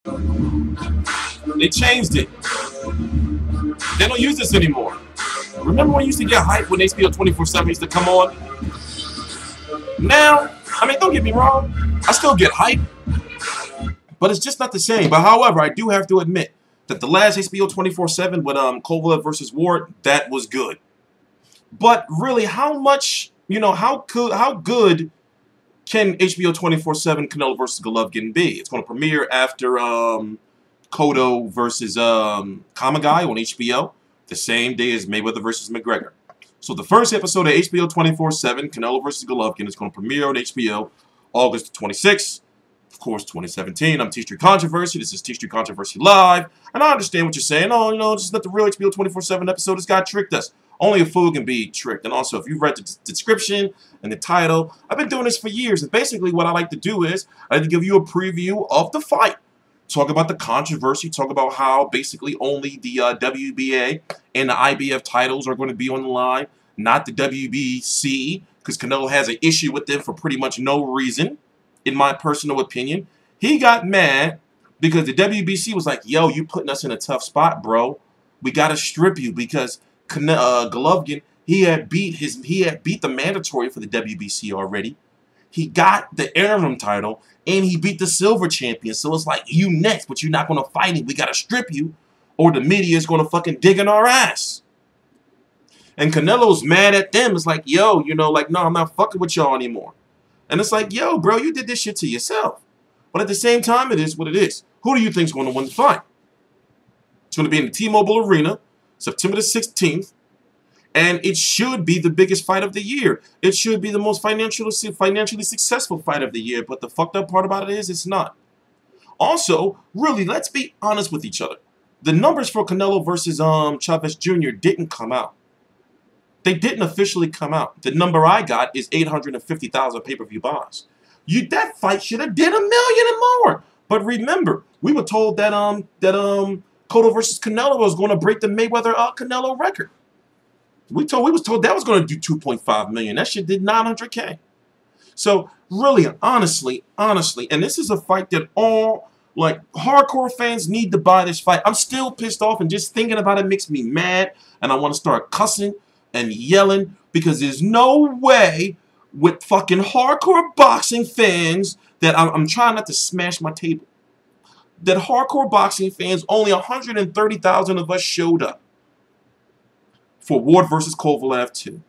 They changed it. They don't use this anymore. Remember when you used to get hype when HBO 24/7 used to come on? Now, I mean, don't get me wrong, I still get hype, but it's just not the same. But however, I do have to admit that the last HBO 24/7 with Kovalev versus Ward, that was good. But really, how much, how good can HBO 24/7 Canelo versus Golovkin be? It's going to premiere after Cotto versus Kamagai on HBO, the same day as Mayweather versus McGregor. So the first episode of HBO 24/7 Canelo versus Golovkin is going to premiere on HBO August 26th, of course, 2017. I'm TstreeT Controversy. This is TstreeT Controversy Live. And I understand what you're saying. Oh, this is not the real HBO 24/7 episode. This guy tricked us. Only a fool can be tricked. And also, if you've read the description and the title, I've been doing this for years. And basically what I like to do is I like to give you a preview of the fight. Talk about the controversy. Talk about how basically only the WBA and the IBF titles are going to be on the line, not the WBC, because Canelo has an issue with them for pretty much no reason, in my personal opinion. He got mad because the WBC was like, yo, you putting us in a tough spot, bro. We got to strip you because Golovkin, he had beat the mandatory for the WBC already. He got the interim title, and he beat the silver champion. So it's like, you next, but you're not going to fight him. We got to strip you, or the media is going to fucking dig in our ass. And Canelo's mad at them. It's like, yo, no, I'm not fucking with y'all anymore. And it's like, yo, bro, you did this shit to yourself. But at the same time, it is what it is. Who do you think is going to win the fight? It's going to be in the T-Mobile Arena, September the 16th. And it should be the biggest fight of the year. It should be the most financially successful fight of the year. But the fucked up part about it is it's not. Also, really, let's be honest with each other. The numbers for Canelo versus Chavez Jr. didn't come out. They didn't officially come out. The number I got is 850,000 pay-per-view buys. That fight should have did 1 million and more. But remember, we were told that Cotto versus Canelo was going to break the Mayweather Canelo record. We was told that was going to do 2.5 million. That shit did 900K. So really, honestly, and this is a fight that all hardcore fans need to buy this fight. I'm still pissed off, and just thinking about it makes me mad, and I want to start cussing and yelling because there's no way with fucking hardcore boxing fans that I'm trying not to smash my table. That hardcore boxing fans, only 130,000 of us showed up for Ward versus Kovalev 2.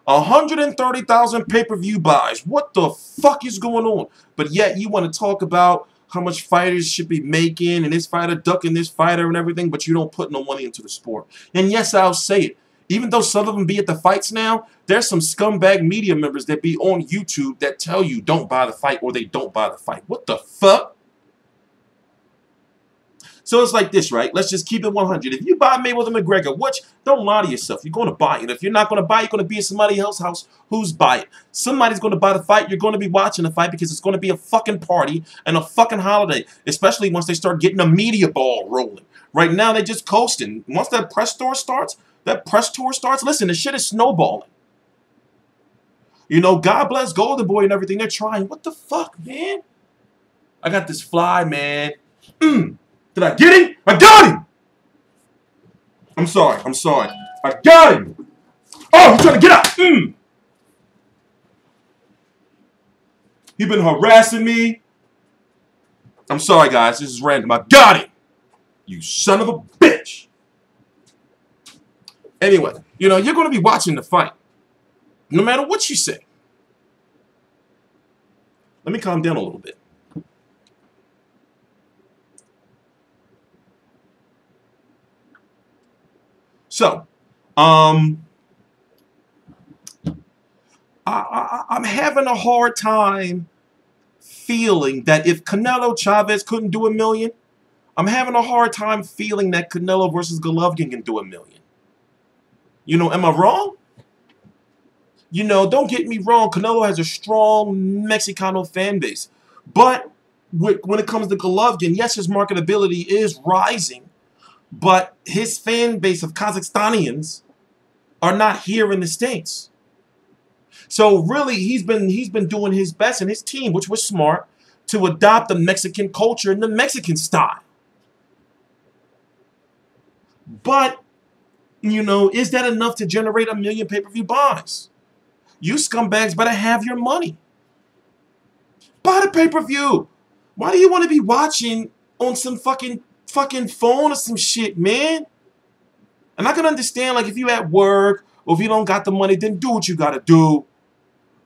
130,000 pay-per-view buys. What the fuck is going on? But yet you want to talk about how much fighters should be making and this fighter ducking this fighter and everything, but you don't put no money into the sport. And yes, I'll say it. Even though some of them be at the fights now, there's some scumbag media members that be on YouTube that tell you don't buy the fight or they don't buy the fight. What the fuck? So it's like this, right? Let's just keep it 100. If you buy Mayweather McGregor, don't lie to yourself. You're going to buy it. If you're not going to buy it, you're going to be at somebody else's house who's buy it. Somebody's going to buy the fight. You're going to be watching the fight because it's going to be a fucking party and a fucking holiday, especially once they start getting the media ball rolling. Right now, they're just coasting. Once that press tour starts, listen, the shit is snowballing. God bless Golden Boy and everything. They're trying. What the fuck, man? I got this fly, man. Did I get him? I got him! I'm sorry. I got him! Oh, he's trying to get out! He been harassing me. I'm sorry, guys. This is random. I got him! You son of a bitch! Anyway, you're going to be watching the fight. No matter what you say. Let me calm down a little bit. So, I'm having a hard time feeling that if Canelo Chavez couldn't do 1 million, I'm having a hard time feeling that Canelo versus Golovkin can do 1 million. Am I wrong? Don't get me wrong. Canelo has a strong Mexicano fan base. But when it comes to Golovkin, yes, his marketability is rising. But his fan base of Kazakhstanians are not here in the States. So really, he's been doing his best, and his team, which was smart, to adopt the Mexican culture and the Mexican style. But, you know, is that enough to generate 1 million pay-per-view buys? You scumbags better have your money. Buy the pay-per-view. Why do you want to be watching on some fucking phone or some shit, man? And I can understand, like, if you at work or if you don't got the money, then do what you gotta do.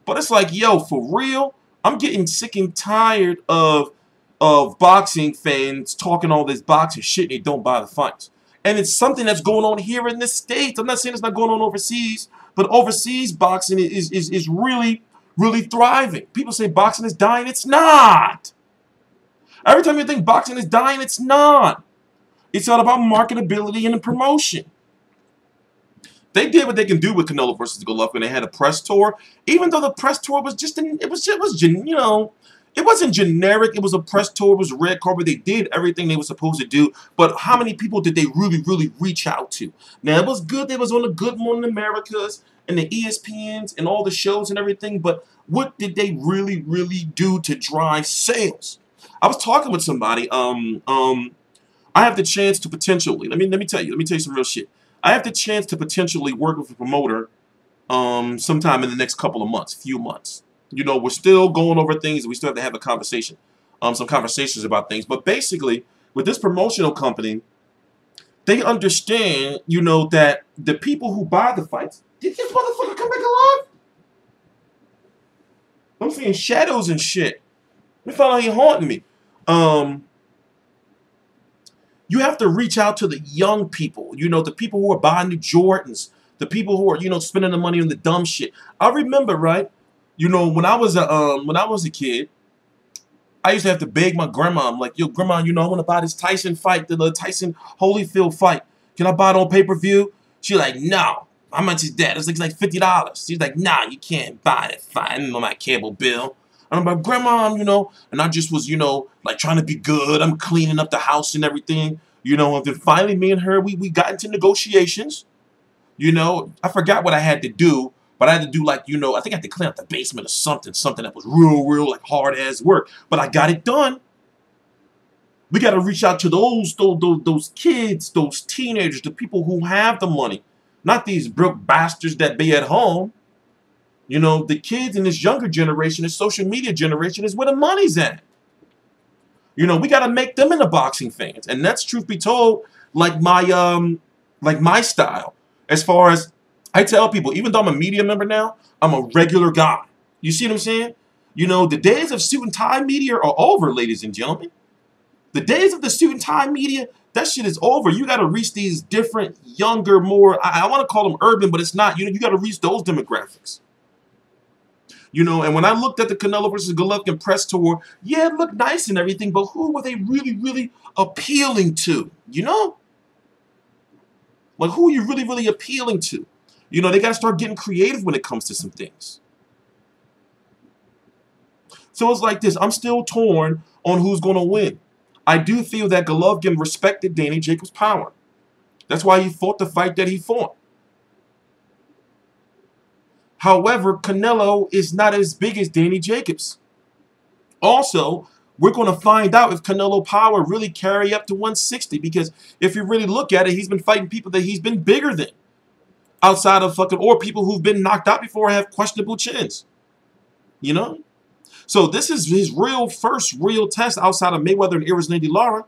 But it's like, yo, for real, I'm getting sick and tired of boxing fans talking all this boxing shit and they don't buy the fights. And it's something that's going on here in the States. I'm not saying it's not going on overseas, but overseas boxing is really, really thriving. People say boxing is dying. It's not. Every time you think boxing is dying, it's not. It's all about marketability and the promotion. They did what they can do with Canelo versus Golovkin. They had a press tour, even though the press tour was just it wasn't generic. It was a press tour. It was a red carpet. They did everything they were supposed to do. But how many people did they really, really reach out to? Now, it was good. They was on the Good Morning Americas and the ESPNs and all the shows and everything. But what did they really, really do to drive sales? I was talking with somebody. I have the chance to potentially let me tell you some real shit. I have the chance to potentially work with a promoter sometime in the next couple of months, few months. You know, we're still going over things. We still have to have a conversation, some conversations about things. But basically, with this promotional company, they understand, you know, that the people who buy the fights, did this motherfucker come back alive? I'm seeing shadows and shit. They felt like he haunting me. You have to reach out to the young people, you know, the people who are buying the Jordans, the people who are, you know, spending the money on the dumb shit. I remember, right, you know, when I was a kid, I used to have to beg my grandma. I'm like, yo, grandma, you know, I want to buy this Tyson fight, the Tyson Holyfield fight. Can I buy it on pay-per-view? She's like, no. How much is that? It's like $50. She's like, nah, you can't buy it. Fine, on my cable bill. And I'm like, grandma, you know, and I just was, you know, like trying to be good. I'm cleaning up the house and everything, you know. And then finally, me and her, we got into negotiations. You know, I forgot what I had to do, but I had to do, like, you know, I think I had to clean up the basement or something that was real, like, hard-ass work. But I got it done. We got to reach out to those kids, those teenagers, the people who have the money, not these broke bastards that be at home. You know, the kids in this younger generation, this social media generation, is where the money's at. You know, we got to make them into boxing fans. And that's, truth be told, like my style. As far as, I tell people, even though I'm a media member now, I'm a regular guy. You see what I'm saying? You know, the days of suit and tie media are over, ladies and gentlemen. The days of the suit and tie media, that shit is over. You got to reach these different, younger, more, I want to call them urban, but it's not. You know, you got to reach those demographics. You know, and when I looked at the Canelo versus Golovkin press tour, yeah, it looked nice and everything, but who were they really, really appealing to? You know? Like, who are you really, really appealing to? You know, they got to start getting creative when it comes to some things. So it's like this. I'm still torn on who's going to win. I do feel that Golovkin respected Danny Jacobs' power. That's why he fought the fight that he fought. However, Canelo is not as big as Danny Jacobs. Also, we're going to find out if Canelo power really carry up to 160, because if you really look at it, he's been fighting people that he's been bigger than. Outside of fucking, or people who've been knocked out before have questionable chins. You know? So this is his first real test outside of Mayweather and Irrislandi Lara.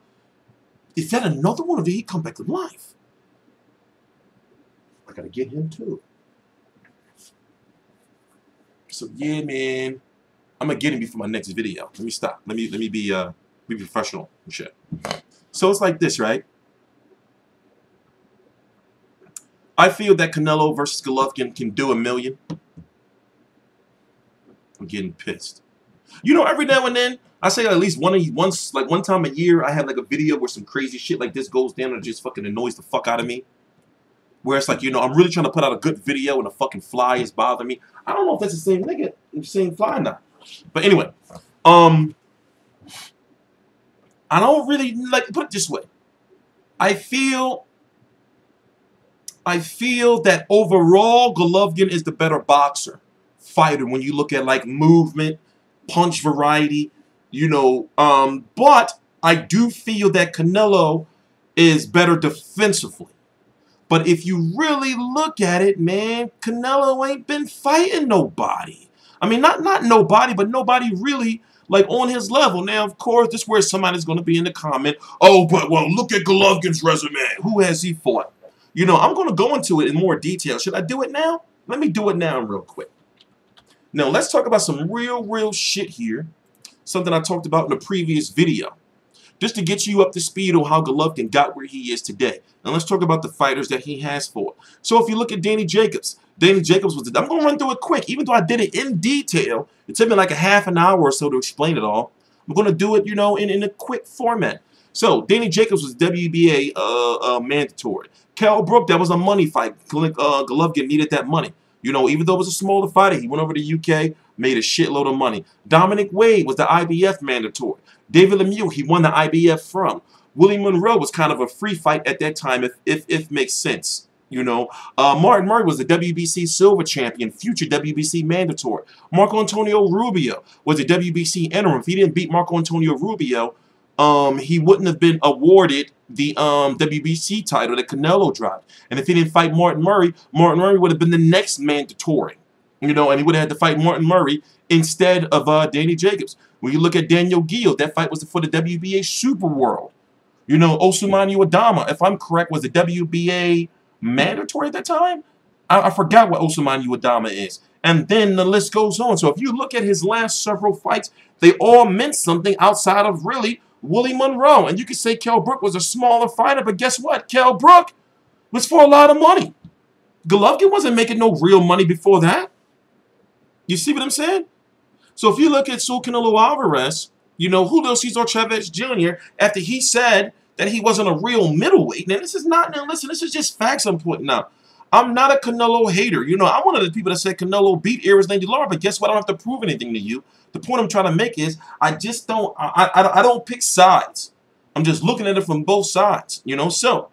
Is that another one, or did he come back to life? I gotta get him too. So yeah, man, I'm gonna get him before my next video. Let me stop. Let me be professional and shit. So it's like this, right? I feel that Canelo versus Golovkin can do 1 million. I'm getting pissed. You know, every now and then, I say at least one time a year, I have like a video where some crazy shit like this goes down and just fucking annoys the fuck out of me. Where it's like, you know, I'm really trying to put out a good video and a fucking fly is bothering me. I don't know if that's the same nigga, the same fly or not. But anyway, I don't really, like, put it this way. I feel that overall Golovkin is the better boxer, fighter, when you look at like movement, punch variety, You know, but I do feel that Canelo is better defensively. But if you really look at it, man, Canelo ain't been fighting nobody. I mean, not nobody, but nobody really like on his level. Now, of course, this is where somebody's going to be in the comment. Oh, but well, look at Golovkin's resume. Who has he fought? You know, I'm going to go into it in more detail. Should I do it now? Let me do it now real quick. Now, let's talk about some real shit here. Something I talked about in the previous video. Just to get you up to speed on how Golovkin got where he is today. And let's talk about the fighters that he has fought. So if you look at Danny Jacobs was I'm going to run through it quick. Even though I did it in detail, it took me like a half an hour or so to explain it all. I'm going to do it, you know, in a quick format. So Danny Jacobs was WBA mandatory. Kell Brook, that was a money fight. Golovkin needed that money. You know, even though it was a smaller fighter, he went over to the UK, made a shitload of money. Dominic Wade was the IBF mandatory. David Lemieux, he won the IBF from. Willie Monroe was kind of a free fight at that time, if makes sense. You know, Martin Murray was the WBC silver champion, future WBC mandatory. Marco Antonio Rubio was the WBC interim. If he didn't beat Marco Antonio Rubio, he wouldn't have been awarded the WBC title that Canelo dropped. And if he didn't fight Martin Murray would have been the next mandatory. You know, and he would have had to fight Martin Murray instead of Danny Jacobs. When you look at Daniel Gill, that fight was for the WBA Super World. You know, Ousmane Uadama, if I'm correct, was the WBA mandatory at that time? I forgot what Ousmane Uadama is. And then the list goes on. So if you look at his last several fights, they all meant something outside of really Willie Monroe. And you could say Kell Brook was a smaller fighter, but guess what? Kell Brook was for a lot of money. Golovkin wasn't making no real money before that. You see what I'm saying? So if you look at Saul Canelo Alvarez, you know, Julio Cesar Chavez Jr., after he said that he wasn't a real middleweight. Now, this is not, now listen, this is just facts I'm putting out. I'm not a Canelo hater. You know, I'm one of the people that said Canelo beat Erislandy Lara, but guess what? I don't have to prove anything to you. The point I'm trying to make is I just don't, I don't pick sides. I'm just looking at it from both sides, you know? So,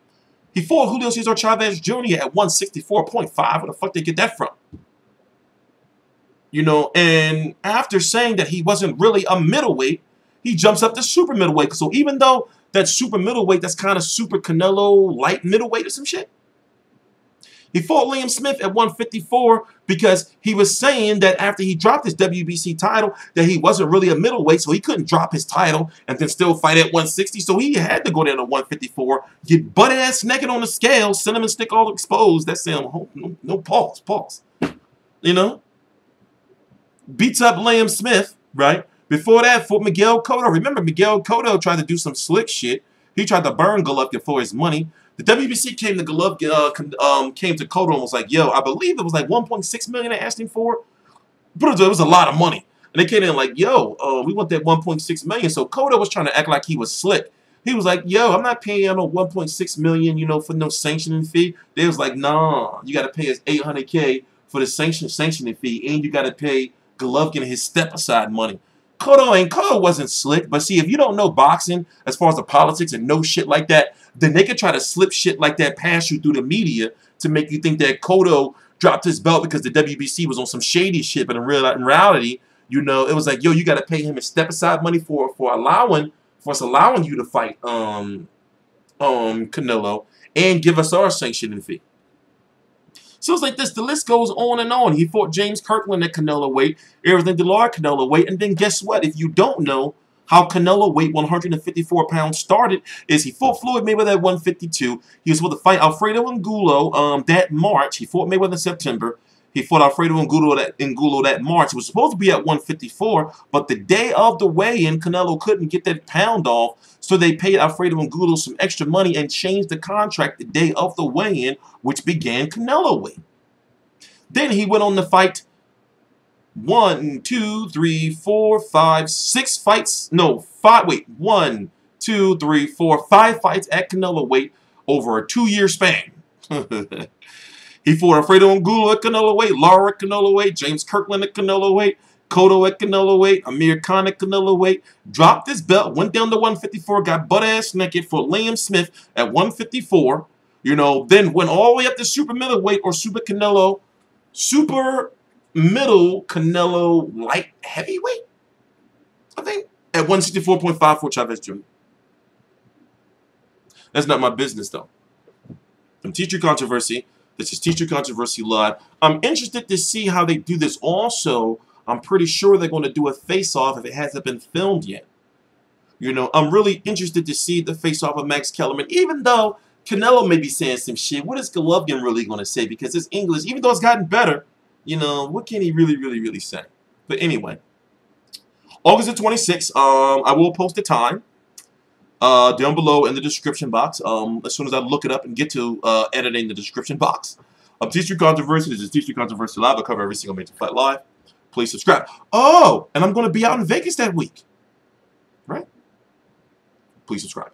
he fought Julio Cesar Chavez Jr. at 164.5. Where the fuck did they get that from? You know, and after saying that he wasn't really a middleweight, he jumps up to super middleweight. So even though that super middleweight, that's kind of super Canelo light middleweight or some shit. He fought Liam Smith at 154 because he was saying that after he dropped his WBC title, that he wasn't really a middleweight, so he couldn't drop his title and then still fight at 160. So he had to go down to 154, get butt-ass naked on the scale, cinnamon stick all exposed. That's saying, no pause. You know? Beats up Liam Smith, right? Before that, fought Miguel Cotto. Remember, Miguel Cotto tried to do some slick shit. He tried to burn Golovkin for his money. The WBC came to Golovkin, came to Cotto and was like, yo, I believe it was like 1.6 million they asked him for. But it was a lot of money. And they came in like, yo, we want that 1.6 million. So Cotto was trying to act like he was slick. He was like, yo, I'm not paying you no 1.6 million, you know, for no sanctioning fee. They was like, nah, you got to pay us 800K for the sanctioning fee, and you got to pay Golovkin his step-aside money. Cotto wasn't slick, but see, if you don't know boxing as far as the politics and no shit like that, then they could try to slip shit like that past you through the media to make you think that Cotto dropped his belt because the WBC was on some shady shit. But in reality, you know, it was like, yo, you got to pay him his step-aside money for us allowing you to fight Canelo and give us our sanctioning fee. So it's like this. The list goes on and on. He fought James Kirkland at Canelo weight, Erislandy Lara Canelo weight, and then guess what? If you don't know how Canelo weight 154 pounds started, is he fought Floyd Mayweather at 152. He was supposed to fight Alfredo Angulo that March. He fought Mayweather in September. He fought Alfredo Angulo that March. It was supposed to be at 154, but the day of the weigh-in, Canelo couldn't get that pound off, so they paid Alfredo Angulo some extra money and changed the contract the day of the weigh-in, which began Canelo weight. Then he went on to fight 1, 2, 3, 4, 5, 6 fights. No, 5. Wait, 1, 2, 3, 4, 5 fights at Canelo weight over a 2-year span. He fought Alfredo Angulo at Canelo weight, Lara at Canelo weight, James Kirkland at Canelo weight, Cotto at Canelo weight, Amir Khan at Canelo weight, dropped his belt, went down to 154, got butt-ass naked for Liam Smith at 154, you know, then went all the way up to super middleweight or super middle Canelo light heavyweight, I think. at 164.54 Chavez Jr. That's not my business, though. From TstreeT Controversy, this is TstreeT Controversy Live. I'm interested to see how they do this. Also, I'm pretty sure they're going to do a face-off if it hasn't been filmed yet. You know, I'm really interested to see the face-off of Max Kellerman, even though Canelo may be saying some shit. What is Golovkin really going to say? Because his English, even though it's gotten better, you know, what can he really say? But anyway, August the 26th, I will post the time down below in the description box. As soon as I look it up and get to editing the description box. TstreeT Controversy, this is TstreeT Controversy Live. I cover every single major fight live. Please subscribe. Oh, and I'm going to be out in Vegas that week. Right? Please subscribe.